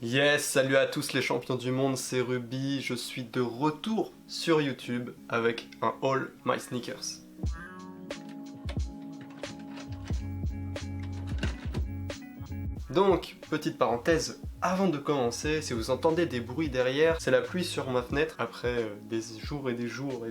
Yes, salut à tous les champions du monde, c'est Ruby, je suis de retour sur YouTube avec un All My Sneakers. Donc, petite parenthèse, avant de commencer, si vous entendez des bruits derrière, c'est la pluie sur ma fenêtre, après des jours et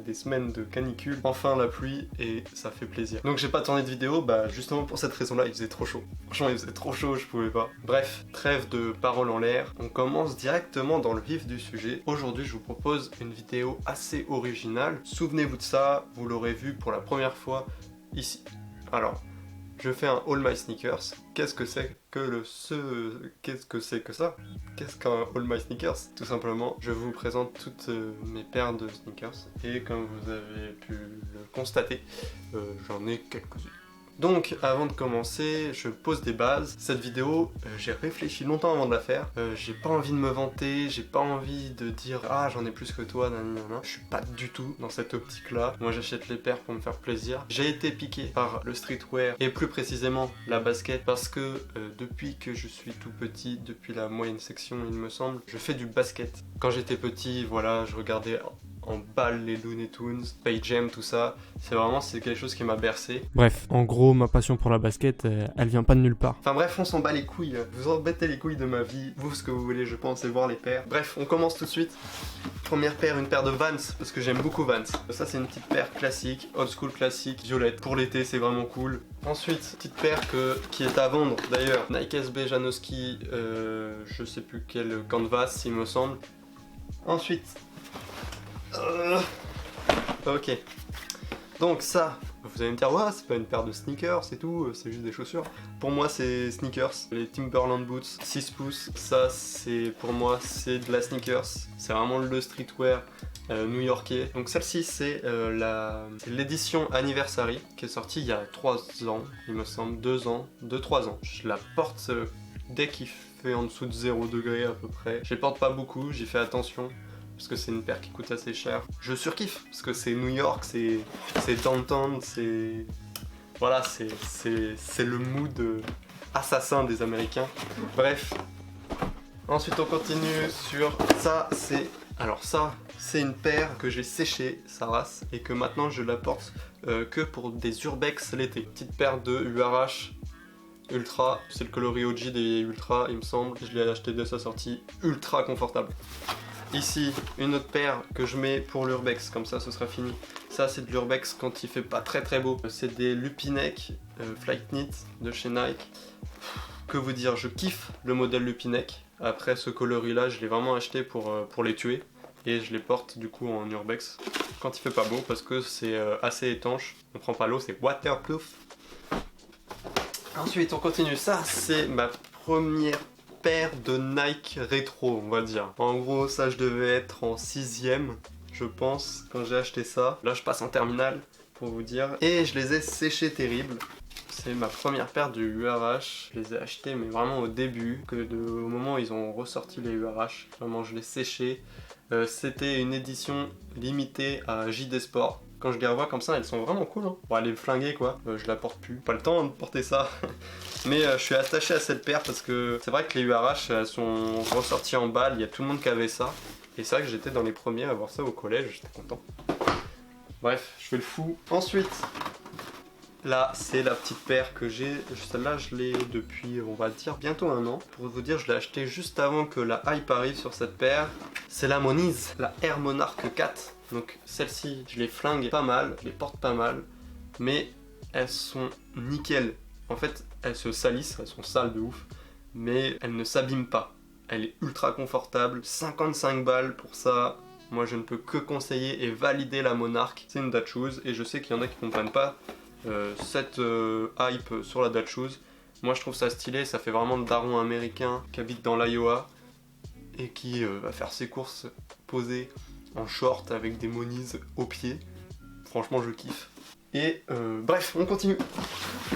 des semaines de canicule, enfin la pluie et ça fait plaisir. Donc j'ai pas tourné de vidéo, justement pour cette raison-là, il faisait trop chaud. Franchement il faisait trop chaud, je pouvais pas. Bref, trêve de paroles en l'air, on commence directement dans le vif du sujet. Aujourd'hui je vous propose une vidéo assez originale, souvenez-vous de ça, vous l'aurez vu pour la première fois ici. Alors, je fais un All My Sneakers. Qu'est-ce que c'est que Qu'est-ce que c'est que ça? Qu'est-ce qu'un All My Sneakers? Tout simplement, je vous présente toutes mes paires de sneakers. Et comme vous avez pu le constater, j'en ai quelques-unes. Donc avant de commencer, je pose des bases. Cette vidéo, j'ai réfléchi longtemps avant de la faire. J'ai pas envie de me vanter, j'ai pas envie de dire « Ah, j'en ai plus que toi, nanana ». Je suis pas du tout dans cette optique-là. Moi, j'achète les paires pour me faire plaisir. J'ai été piqué par le streetwear et plus précisément la basket parce que depuis que je suis tout petit, depuis la moyenne section, il me semble, je fais du basket. Quand j'étais petit, voilà, je regardais en balle les Looney Tunes, Space Jam, tout ça, c'est quelque chose qui m'a bercé. Bref, en gros, ma passion pour la basket, elle vient pas de nulle part. Enfin bref, on s'en bat les couilles, vous embêtez les couilles de ma vie, vous ce que vous voulez je pense, c'est voir les paires. Bref, on commence tout de suite. Première paire, une paire de Vans, parce que j'aime beaucoup Vans. Ça c'est une petite paire classique, old school classique, violette. Pour l'été c'est vraiment cool. Ensuite, petite paire qui est à vendre d'ailleurs, Nike SB Janowski, je sais plus quel canvas il me semble. Ensuite, ok. Donc ça, vous allez me dire, ouais, c'est pas une paire de sneakers, c'est tout, c'est juste des chaussures. Pour moi, c'est sneakers. Les Timberland Boots 6 pouces, ça, pour moi, c'est de la sneakers. C'est vraiment le streetwear new-yorkais. Donc celle-ci, c'est l'édition Anniversary qui est sortie il y a 3 ans, il me semble, 2-3 ans. Je la porte dès qu'il fait en dessous de 0 degré à peu près. Je les porte pas beaucoup, j'y fais attention. Parce que c'est une paire qui coûte assez cher. Je surkiffe, parce que c'est New York, c'est downtown, c'est... Voilà, c'est le mood assassin des Américains. Bref. Ensuite on continue sur ça, c'est une paire que j'ai séchée, sa race, et que maintenant je la porte que pour des urbex l'été. Petite paire de URH Ultra, c'est le coloris OG des Ultra, il me semble. Je l'ai acheté dès sa sortie, ultra confortable. Ici, une autre paire que je mets pour l'urbex, comme ça ce sera fini. Ça c'est de l'urbex quand il fait pas très beau. C'est des Lupinek Flight Knit de chez Nike. Que vous dire, je kiffe le modèle Lupinek. Après ce coloris là, je l'ai vraiment acheté pour les tuer. Et je les porte du coup en urbex quand il fait pas beau parce que c'est assez étanche. On prend pas l'eau, c'est waterproof. Ensuite on continue, ça c'est ma première paire de Nike rétro, on va dire. En gros, ça je devais être en 6ème, je pense, quand j'ai acheté ça. Là, je passe en terminale, pour vous dire. Et je les ai séchés terribles. C'est ma première paire de URH. Je les ai achetés, mais vraiment au début, au moment où ils ont ressorti les URH. Vraiment, je les séchais. C'était une édition limitée à JD Sport. Quand je les revois comme ça, elles sont vraiment cool. Hein. Bon, elle est flinguée quoi. Je la porte plus. Pas le temps de porter ça. Mais je suis attaché à cette paire parce que c'est vrai que les URH elles sont ressorties en balle. Il y a tout le monde qui avait ça. Et c'est vrai que j'étais dans les premiers à avoir ça au collège. J'étais content. Bref, je fais le fou. Ensuite, là, c'est la petite paire que j'ai. Celle-là, je l'ai depuis, on va dire, bientôt 1 an. Pour vous dire, je l'ai acheté juste avant que la hype arrive sur cette paire. C'est la Moniz, la Air Monarch 4. Donc celle-ci, je les flingue pas mal, je les porte pas mal, mais elles sont nickel. En fait, elles se salissent, elles sont sales de ouf, mais elles ne s'abîment pas. Elle est ultra confortable, 55 balles pour ça. Moi, je ne peux que conseiller et valider la Monarch. C'est une Datchouz et je sais qu'il y en a qui comprennent pas cette hype sur la Datchouz. Moi, je trouve ça stylé, ça fait vraiment le daron américain qui habite dans l'Iowa et qui va faire ses courses posées en short avec des Moniz aux pieds. Franchement je kiffe. Et bref, on continue.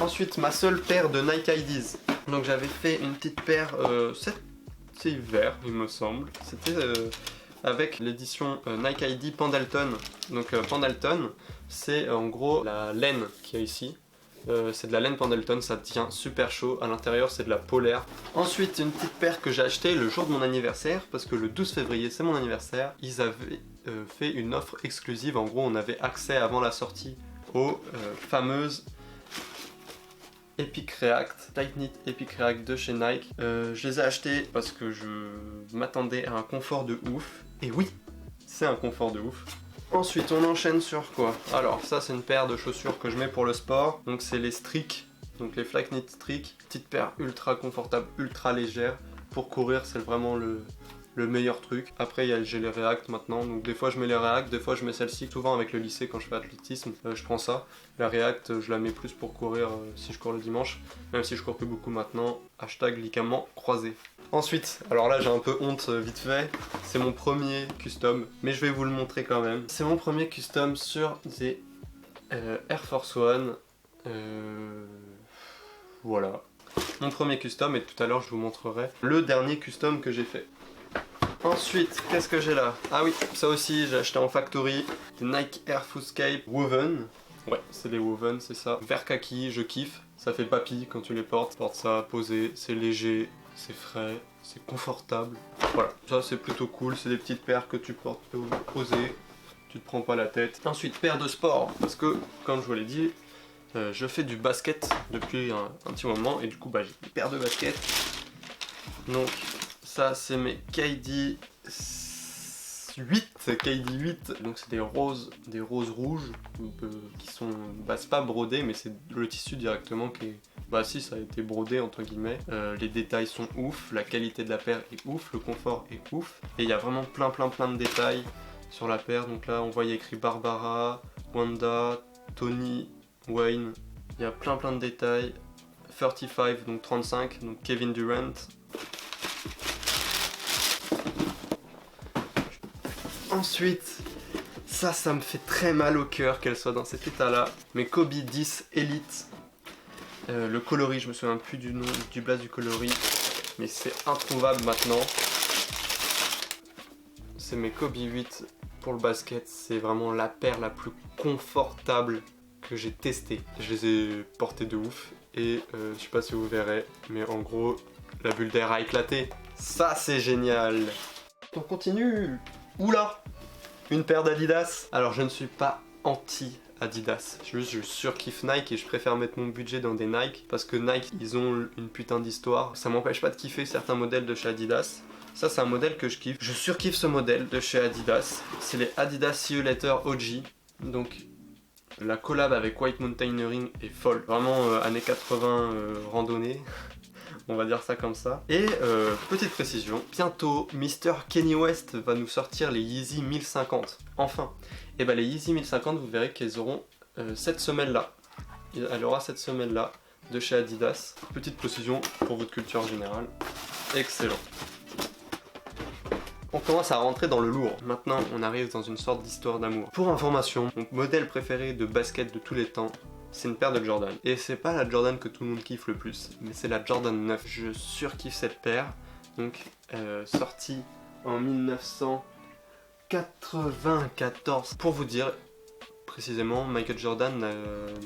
Ensuite, ma seule paire de Nike IDs. Donc j'avais fait une petite paire, c'est hiver il me semble. C'était avec l'édition Nike ID Pendleton. Donc Pendleton, c'est en gros la laine qu'il y a ici. C'est de la laine Pendleton, ça tient super chaud. À l'intérieur, c'est de la polaire. Ensuite, une petite paire que j'ai achetée le jour de mon anniversaire, parce que le 12 février, c'est mon anniversaire. Ils avaient fait une offre exclusive. En gros, on avait accès avant la sortie aux fameuses Epic React, Tight Knit Epic React de chez Nike. Je les ai achetés parce que je m'attendais à un confort de ouf. Et oui, c'est un confort de ouf. Ensuite, on enchaîne sur quoi? Alors, ça, c'est une paire de chaussures que je mets pour le sport. Donc, c'est les Streak, donc les Flak Knit Streak. Petite paire ultra confortable, ultra légère. Pour courir, c'est vraiment le meilleur truc. Après, j'ai les React maintenant. Donc, des fois, je mets les React, des fois, je mets celle-ci. Souvent, avec le lycée, quand je fais athlétisme, je prends ça. La React, je la mets plus pour courir si je cours le dimanche. Même si je cours plus beaucoup maintenant. Hashtag ligaments croisés. Ensuite, alors là j'ai un peu honte vite fait, c'est mon premier custom, mais je vais vous le montrer quand même. C'est mon premier custom sur des Air Force One. Voilà. Mon premier custom et tout à l'heure je vous montrerai le dernier custom que j'ai fait. Ensuite, qu'est-ce que j'ai là? Ah oui, ça aussi j'ai acheté en factory, des Nike Air Fooscape Woven. Ouais, c'est des Woven, c'est ça. Vert kaki, je kiffe, ça fait papy quand tu les portes. Porte ça, posé, c'est léger. C'est frais, c'est confortable. Voilà, ça c'est plutôt cool, c'est des petites paires que tu portes posées, tu te prends pas la tête. Ensuite, paire de sport, parce que, comme je vous l'ai dit, je fais du basket depuis un petit moment, et du coup, j'ai des paires de basket. Donc, ça c'est mes KD 8, donc c'est des roses rouges, qui sont, c'est pas brodé, mais c'est le tissu directement qui est... si, ça a été brodé entre guillemets. Les détails sont ouf, la qualité de la paire est ouf, le confort est ouf. Et il y a vraiment plein de détails sur la paire. Donc là, on voit il y a écrit Barbara, Wanda, Tony, Wayne. Il y a plein de détails. 35, donc 35, donc Kevin Durant. Ensuite, ça me fait très mal au cœur qu'elle soit dans cet état-là. Mais Kobe 10 Elite. Le coloris, je me souviens plus du nom du blaze du coloris, mais c'est introuvable maintenant. C'est mes Kobe 8 pour le basket, c'est vraiment la paire la plus confortable que j'ai testée. Je les ai portés de ouf et je sais pas si vous verrez, mais en gros, la bulle d'air a éclaté. Ça c'est génial. On continue. Oula, une paire d'Adidas. Alors je ne suis pas anti Adidas, je surkiffe Nike et je préfère mettre mon budget dans des Nike parce que Nike ils ont une putain d'histoire. Ça m'empêche pas de kiffer certains modèles de chez Adidas. Ça c'est un modèle que je kiffe. Je surkiffe ce modèle de chez Adidas. C'est les Adidas See You Later OG. Donc la collab avec White Mountaineering est folle. Vraiment années 80 randonnée. On va dire ça comme ça. Et petite précision, bientôt Mr. Kanye West va nous sortir les Yeezy 1050. Enfin. Et les Yeezy 1050, vous verrez qu'elles auront cette semelle-là. Elle aura cette semelle-là de chez Adidas. Petite précision pour votre culture générale. Excellent. On commence à rentrer dans le lourd. Maintenant, on arrive dans une sorte d'histoire d'amour. Pour information, mon modèle préféré de basket de tous les temps, c'est une paire de Jordan. Et c'est pas la Jordan que tout le monde kiffe le plus, mais c'est la Jordan 9. Je surkiffe cette paire. Donc, sortie en 1994. Pour vous dire, précisément, Michael Jordan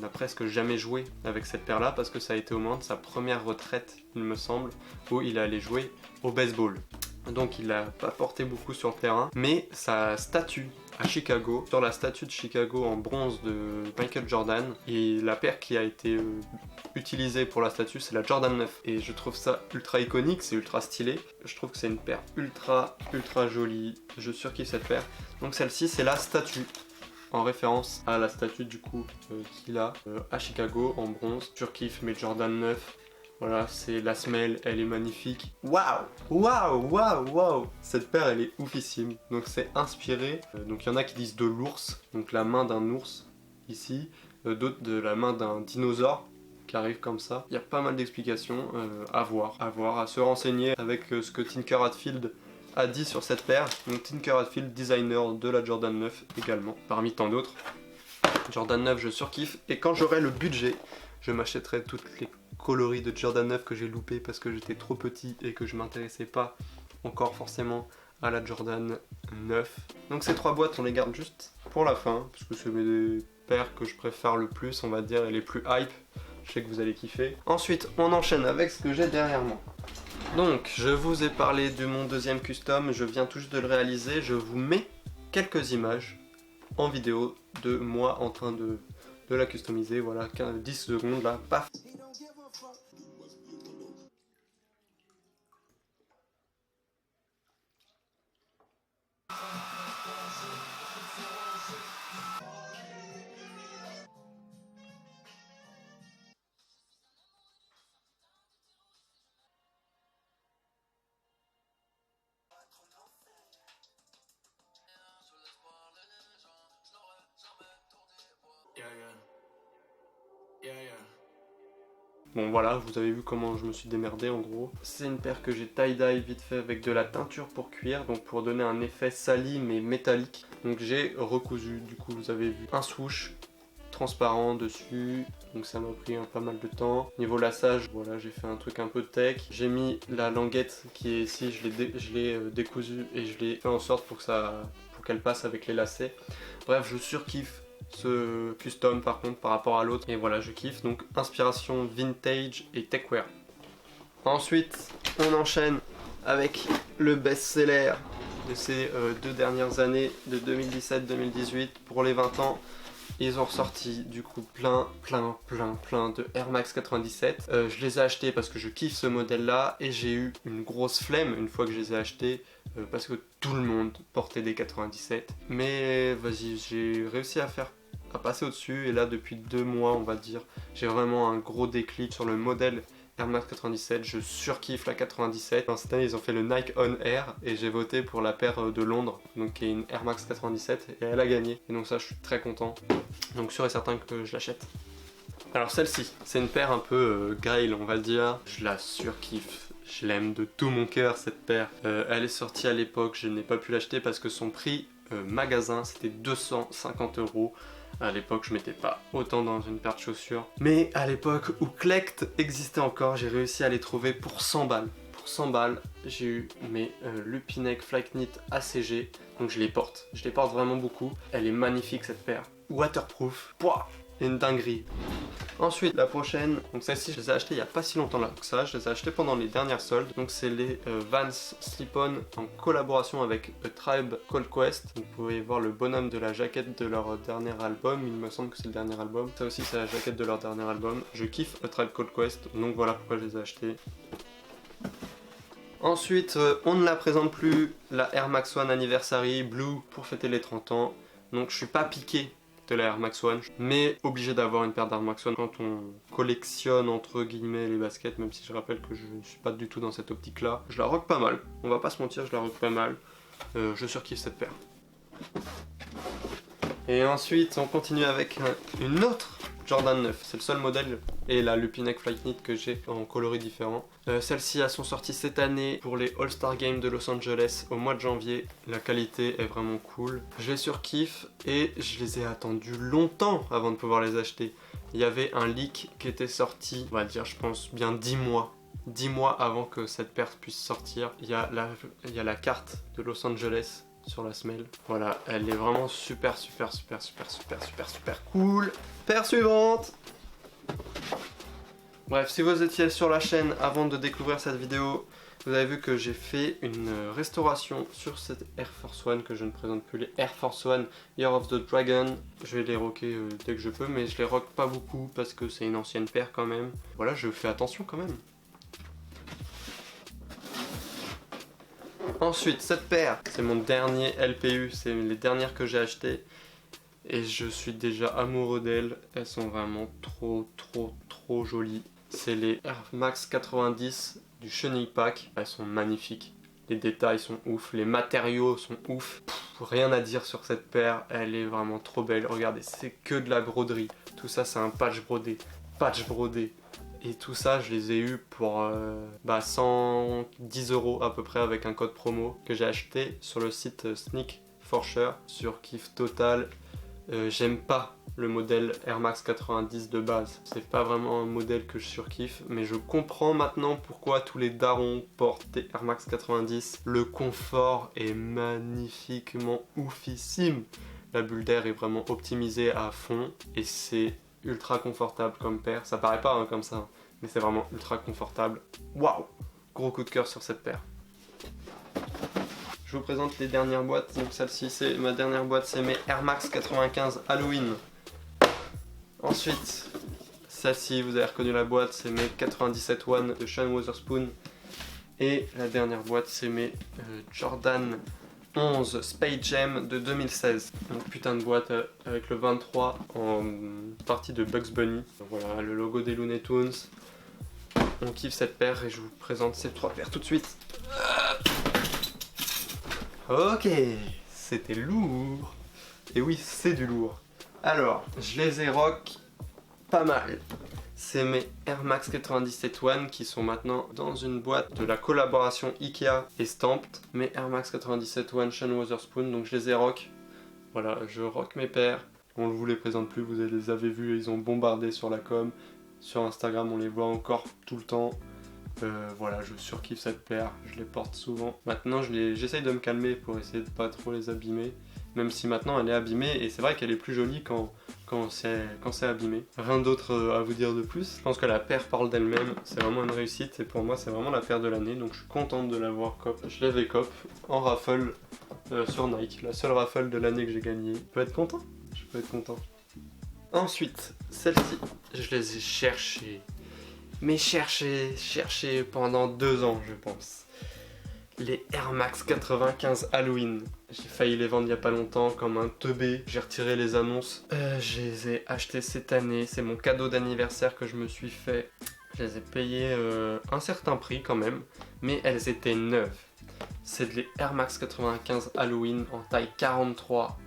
n'a presque jamais joué avec cette paire-là parce que ça a été au moment de sa première retraite, il me semble, où il allait jouer au baseball. Donc il l'a pas porté beaucoup sur le terrain, mais sa statue à Chicago, sur la statue de Chicago en bronze de Michael Jordan, et la paire qui a été utilisée pour la statue, c'est la Jordan 9. Et je trouve ça ultra iconique, c'est ultra stylé. Je trouve que c'est une paire ultra jolie. Je surkiffe cette paire. Donc celle-ci, c'est la statue, en référence à la statue du coup qu'il a à Chicago en bronze. Surkiffe mes Jordan 9. Voilà, c'est la semelle, elle est magnifique. Waouh. Cette paire, elle est oufissime. Donc c'est inspiré. Donc il y en a qui disent de l'ours, donc la main d'un ours ici. D'autres de la main d'un dinosaure qui arrive comme ça. Il y a pas mal d'explications à voir, à se renseigner avec ce que Tinker Hatfield a dit sur cette paire. Donc Tinker Hatfield, designer de la Jordan 9 également, parmi tant d'autres. Jordan 9, je surkiffe. Et quand j'aurai le budget, je m'achèterai toutes les coloris de Jordan 9 que j'ai loupé parce que j'étais trop petit et que je m'intéressais pas encore forcément à la Jordan 9. Donc ces trois boîtes, on les garde juste pour la fin parce que c'est mes paires que je préfère le plus, on va dire, et les plus hype. je sais que vous allez kiffer. Ensuite, on enchaîne avec ce que j'ai derrière moi. Donc, je vous ai parlé de mon deuxième custom, je viens tout juste de le réaliser. Je vous mets quelques images en vidéo de moi en train de la customiser. Voilà, 10 secondes là, paf. Bon voilà, vous avez vu comment je me suis démerdé en gros. C'est une paire que j'ai tie-dye vite fait avec de la teinture pour cuir, donc pour donner un effet sali mais métallique. Donc j'ai recousu, du coup vous avez vu un swoosh transparent dessus, donc ça m'a pris pas mal de temps. Niveau lassage, voilà, j'ai fait un truc un peu tech. J'ai mis la languette qui est ici, je l'ai décousue et je l'ai fait en sorte pour qu'elle passe avec les lacets. Bref, je surkiffe ce custom par contre par rapport à l'autre, et voilà, je kiffe. Donc inspiration vintage et techwear. Ensuite on enchaîne avec le best-seller de ces 2 dernières années, de 2017-2018. Pour les 20 ans, ils ont ressorti du coup plein de Air Max 97. Je les ai achetés parce que je kiffe ce modèle là, et j'ai eu une grosse flemme une fois que je les ai achetés parce que tout le monde portait des 97. Mais vas-y, j'ai réussi à passer au-dessus, et là depuis 2 mois on va dire, j'ai vraiment un gros déclic sur le modèle Air Max 97. Je surkiffe la 97. Enfin, cette année ils ont fait le Nike On Air et j'ai voté pour la paire de Londres, donc qui est une Air Max 97, et elle a gagné, et donc ça je suis très content, donc sûr et certain que je l'achète. Alors celle-ci, c'est une paire un peu grail on va dire, je la surkiffe. Je l'aime de tout mon cœur cette paire. Elle est sortie à l'époque, je n'ai pas pu l'acheter parce que son prix magasin c'était 250 €. À l'époque, je mettais pas autant dans une paire de chaussures. Mais à l'époque où Clect existait encore, j'ai réussi à les trouver pour 100 balles. Pour 100 balles, j'ai eu mes Lupinec Flyknit ACG. Donc je les porte. Je les porte vraiment beaucoup. Elle est magnifique cette paire. Waterproof. Pouah, une dinguerie. Ensuite, la prochaine, donc celle-ci je les ai achetées il n'y a pas si longtemps là que ça, je les ai achetées pendant les dernières soldes. Donc c'est les Vans Slip-On en collaboration avec A Tribe Called Quest. Donc, vous pouvez voir le bonhomme de la jaquette de leur dernier album, il me semble que c'est le dernier album. Ça aussi c'est la jaquette de leur dernier album. Je kiffe A Tribe Called Quest, donc voilà pourquoi je les ai achetées. Ensuite, on ne la présente plus, la Air Max One Anniversary Blue pour fêter les 30 ans. Donc je suis pas piqué de la Air Max One, mais obligé d'avoir une paire d'Air Max One quand on collectionne entre guillemets les baskets, même si je rappelle que je ne suis pas du tout dans cette optique là. Je la rock pas mal, on va pas se mentir, je la rock pas mal. Je surkiffe cette paire. Et ensuite on continue avec une autre Jordan 9, c'est le seul modèle, et la Lupinec Flyknit que j'ai en coloris différents. Celles-ci elles sont sorties cette année pour les All-Star Games de Los Angeles au mois de janvier. La qualité est vraiment cool, je les surkiffe et je les ai attendus longtemps avant de pouvoir les acheter. Il y avait un leak qui était sorti, on va dire je pense bien 10 mois. 10 mois avant que cette paire puisse sortir. Il y a la carte de Los Angeles sur la semelle. Voilà, elle est vraiment super cool. Paire suivante. Bref, si vous étiez sur la chaîne avant de découvrir cette vidéo, vous avez vu que j'ai fait une restauration sur cette Air Force One que je ne présente plus, les Air Force One Year of the Dragon. Je vais les rocker dès que je peux, mais je les rock pas beaucoup parce que c'est une ancienne paire quand même. Voilà, je fais attention quand même. Ensuite, cette paire, c'est mon dernier LPU, c'est les dernières que j'ai achetées. Et je suis déjà amoureux d'elles, elles sont vraiment trop jolies. C'est les Air Max 90 du Chenille Pack, elles sont magnifiques. Les détails sont ouf, les matériaux sont ouf. Rien à dire sur cette paire, elle est vraiment trop belle. Regardez, c'est que de la broderie. Tout ça, c'est un patch brodé. Et tout ça, je les ai eu pour 110 € à peu près avec un code promo que j'ai acheté sur le site Sneak for Sure. Sur kiff total. J'aime pas le modèle Air Max 90 de base. C'est pas vraiment un modèle que je surkiffe, mais je comprends maintenant pourquoi tous les darons portent des Air Max 90. Le confort est magnifiquement oufissime. La bulle d'air est vraiment optimisée à fond et c'est ultra confortable comme paire. Ça paraît pas comme ça, mais c'est vraiment ultra confortable. Waouh! Gros coup de cœur sur cette paire. Je vous présente les dernières boîtes. Donc celle-ci, c'est ma dernière boîte, c'est mes Air Max 95 Halloween. Ensuite, celle-ci, vous avez reconnu la boîte, c'est mes 97 One de Sean Wotherspoon. Et la dernière boîte, c'est mes Jordan 11 Space Jam de 2016. Donc putain de boîte avec le 23 en partie de Bugs Bunny. Voilà, le logo des Looney Tunes. On kiffe cette paire et je vous présente ces 3 paires tout de suite. Ok, c'était lourd. Et oui, c'est du lourd. Alors, je les ai rock pas mal. C'est mes Air Max 97 One qui sont maintenant dans une boîte de la collaboration Ikea et Stamped. Mes Air Max 97 One Sean Wotherspoon, donc je les ai rock. Voilà, je rock mes paires. On ne vous les présente plus, vous les avez vus, ils ont bombardé sur la com. Sur Instagram, on les voit encore tout le temps. Voilà, je surkiffe cette paire, je les porte souvent. Maintenant, j'essaye de me calmer pour essayer de pas trop les abîmer. Même si maintenant elle est abîmée, et c'est vrai qu'elle est plus jolie quand c'est abîmé. Rien d'autre à vous dire de plus. Je pense que la paire parle d'elle-même, c'est vraiment une réussite, et pour moi c'est vraiment la paire de l'année, donc je suis contente de l'avoir cop. Je l'avais cop en raffle sur Nike, la seule raffle de l'année que j'ai gagnée. Je peux être content? Je peux être content. Ensuite, celle-ci, je les ai cherchées. Mais cherchées pendant 2 ans, je pense. Les Air Max 95 Halloween. J'ai failli les vendre il y a pas longtemps comme un teubé. J'ai retiré les annonces. Je les ai achetés cette année. C'est mon cadeau d'anniversaire que je me suis fait. Je les ai payés un certain prix quand même. Mais elles étaient neuves. C'est les Air Max 95 Halloween en taille 43.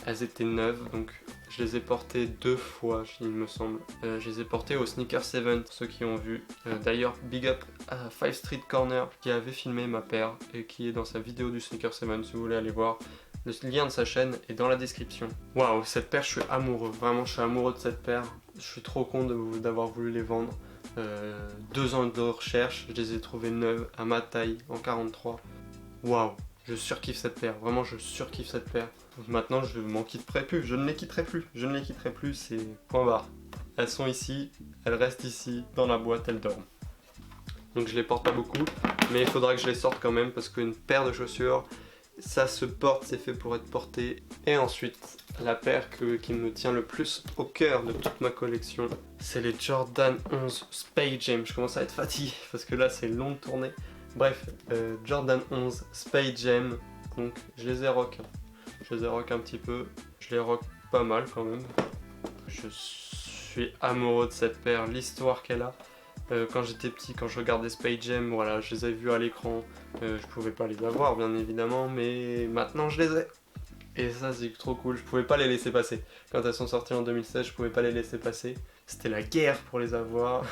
Elles étaient neuves, donc je les ai portées 2 fois, il me semble. Je les ai portées au Sneaker 7, pour ceux qui ont vu. D'ailleurs, big up à 5 Street Corner qui avait filmé ma paire et qui est dans sa vidéo du Sneaker 7 si vous voulez aller voir. Le lien de sa chaîne est dans la description. Waouh, cette paire, je suis amoureux. Vraiment, je suis amoureux de cette paire. Je suis trop con d'avoir voulu les vendre. 2 ans de recherche, je les ai trouvées neuves à ma taille en 43. Waouh, je surkiffe cette paire. Vraiment, je surkiffe cette paire. Donc maintenant, je m'en quitterai plus. Je ne les quitterai plus. Je ne les quitterai plus, c'est point barre. Elles sont ici, elles restent ici, dans la boîte, elles dorment. Donc je les porte pas beaucoup, mais il faudra que je les sorte quand même parce qu'une paire de chaussures, ça se porte, c'est fait pour être porté. Et ensuite, la paire qui me tient le plus au cœur de toute ma collection, c'est les Jordan 11 Space Jam. Je commence à être fatigué parce que là, c'est long de tourner. Bref, Jordan 11 Space Jam, donc je les ai rock. Je les ai rock un petit peu, je les rock pas mal quand même. Je suis amoureux de cette paire, l'histoire qu'elle a. Quand j'étais petit, quand je regardais Space Jam, voilà, je les ai vus à l'écran. Je pouvais pas les avoir bien évidemment, mais maintenant je les ai. Et ça c'est trop cool, je pouvais pas les laisser passer. Quand elles sont sorties en 2016, je pouvais pas les laisser passer. C'était la guerre pour les avoir.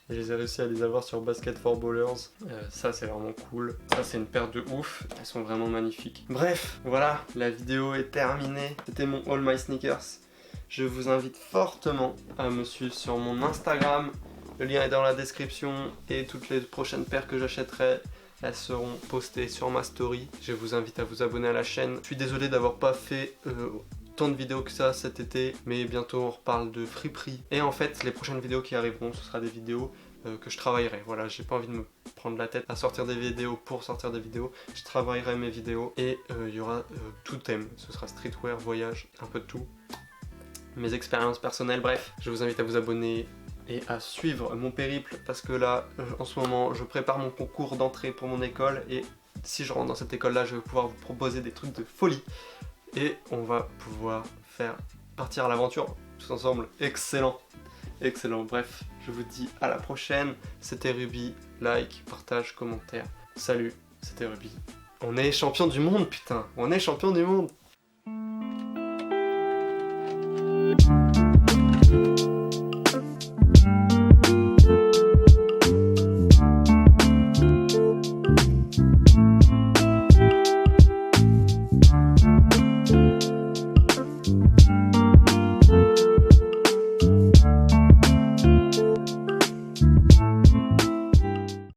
Et je les ai réussi à les avoir sur Basket for Ballers. Ça c'est vraiment cool. Ça c'est une paire de ouf. Elles sont vraiment magnifiques. Bref, voilà, la vidéo est terminée. C'était mon All My Sneakers. Je vous invite fortement à me suivre sur mon Instagram. Le lien est dans la description. Et toutes les prochaines paires que j'achèterai, elles seront postées sur ma story. Je vous invite à vous abonner à la chaîne. Je suis désolé d'avoir pas fait tant de vidéos que ça cet été, mais bientôt on reparle de friperie. Et en fait, les prochaines vidéos qui arriveront, ce sera des vidéos que je travaillerai. Voilà, j'ai pas envie de me prendre la tête à sortir des vidéos pour sortir des vidéos. Je travaillerai mes vidéos et il y aura tout thème. Ce sera streetwear, voyage, un peu de tout. Mes expériences personnelles, bref. Je vous invite à vous abonner et à suivre mon périple parce que là, en ce moment, je prépare mon concours d'entrée pour mon école et si je rentre dans cette école-là, je vais pouvoir vous proposer des trucs de folie. Et on va pouvoir faire partir à l'aventure tous ensemble. Excellent, excellent. Bref, je vous dis à la prochaine. C'était Ruby. Like, partage, commentaire. Salut, c'était Ruby. On est champion du monde, putain. On est champion du monde.